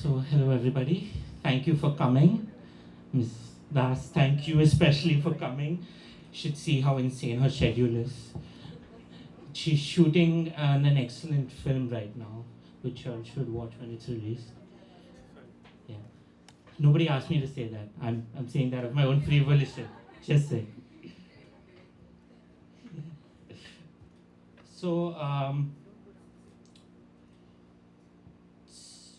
So, hello everybody. Thank you for coming. Miss Das, thank you especially for coming. You should see how insane her schedule is. She's shooting an excellent film right now, which you all should watch when it's released. Yeah. Nobody asked me to say that. I'm saying that of my own free volition. Just say. So, it's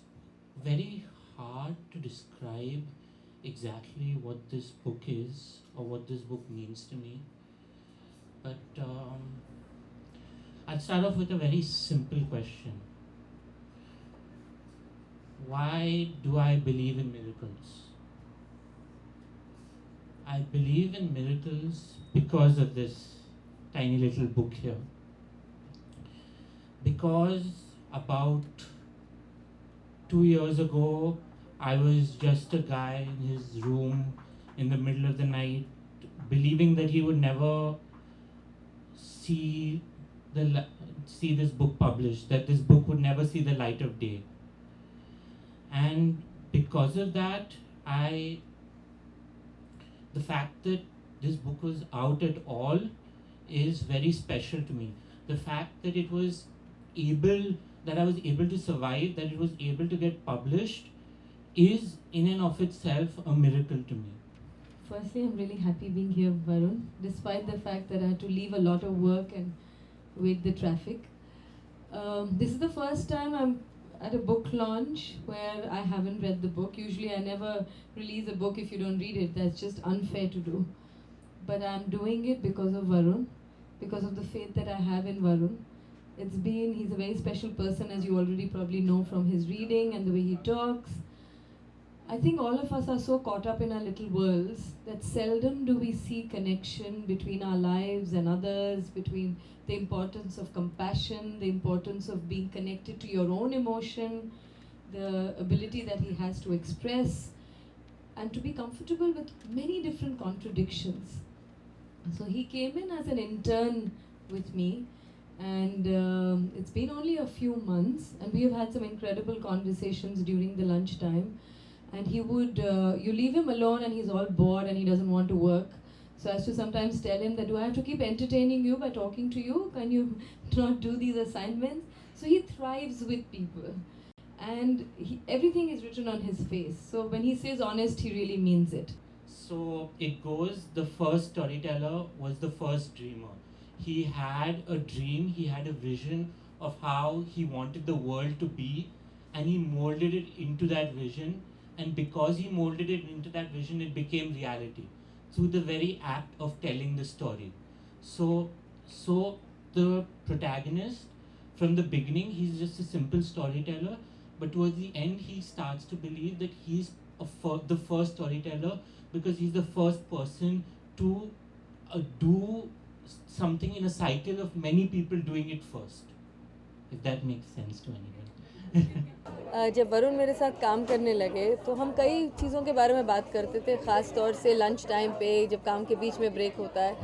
very hard to describe exactly what this book is or what this book means to me. But I'll start off with a very simple question. Why do I believe in miracles? I believe in miracles because of this tiny little book here. Because about 2 years ago, I was just a guy in his room in the middle of the night, believing that he would never see see this book published, that this book would never see the light of day. And because of that, the fact that this book was out at all is very special to me. The fact that I was able to survive, that it was able to get published, is in and of itself a miracle to me. Firstly, I'm really happy being here, Varun, despite the fact that I had to leave a lot of work and wait the traffic. This is the first time I'm at a book launch where I haven't read the book. Usually I never release a book if you don't read it. That's just unfair to do. But I'm doing it because of Varun, because of the faith that I have in Varun. He's a very special person, as you already probably know from his reading and the way he talks. I think all of us are so caught up in our little worlds that seldom do we see connection between our lives and others, between the importance of compassion, the importance of being connected to your own emotion, the ability that he has to express, and to be comfortable with many different contradictions. So he came in as an intern with me, and it's been only a few months, and we have had some incredible conversations during the lunchtime. And he would, you leave him alone and he's all bored and he doesn't want to work. So as to sometimes tell him that, do I have to keep entertaining you by talking to you? Can you not do these assignments? So he thrives with people. And everything is written on his face. So when he says honest, he really means it. So it goes, the first storyteller was the first dreamer. He had a dream, he had a vision of how he wanted the world to be, and he molded it into that vision. And because he molded it into that vision, it became reality through the very act of telling the story. So the protagonist, from the beginning, he's just a simple storyteller, but towards the end, he starts to believe that he's the first storyteller because he's the first person to do something in a cycle of many people doing it first. If that makes sense to anyone. जब वरुण मेरे साथ काम करने लगे तो हम कई चीज़ों के बारे में बात करते थे, ख़ास तौर से लंच टाइम पे जब काम के बीच में ब्रेक होता है,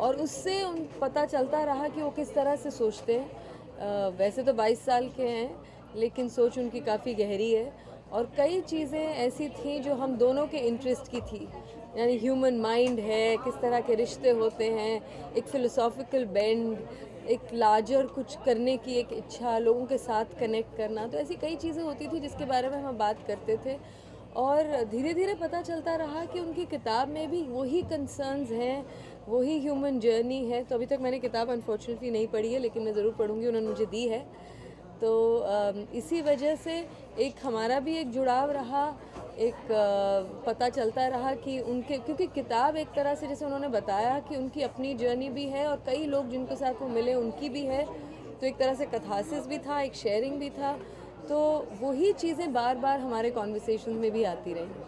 और उससे पता चलता रहा कि वो किस तरह से सोचते हैं। वैसे तो 22 साल के हैं, लेकिन सोच उनकी काफ़ी गहरी है, और कई चीज़ें ऐसी थीं जो हम दोनों के इंटरेस्ट की थी, यानी ह्यूमन माइंड है, किस तरह के रिश्ते होते हैं, एक फ़िलोसॉफिकल बेंड, एक लार्जर कुछ करने की एक इच्छा, लोगों के साथ कनेक्ट करना, तो ऐसी कई चीज़ें होती थी जिसके बारे में हम बात करते थे। और धीरे धीरे पता चलता रहा कि उनकी किताब में भी वही कंसर्न्स हैं, वही ह्यूमन जर्नी है। तो अभी तक मैंने किताब अनफॉर्चुनेटली नहीं पढ़ी है, लेकिन मैं ज़रूर पढ़ूँगी, उन्होंने मुझे दी है। तो इसी वजह से एक हमारा भी एक जुड़ाव रहा, एक पता चलता रहा कि उनके, क्योंकि किताब एक तरह से जैसे उन्होंने बताया कि उनकी अपनी जर्नी भी है और कई लोग जिनके साथ वो मिले उनकी भी है, तो एक तरह से कथासिस भी था, एक शेयरिंग भी था, तो वही चीज़ें बार बार हमारे कॉन्वर्सेशन में भी आती रही।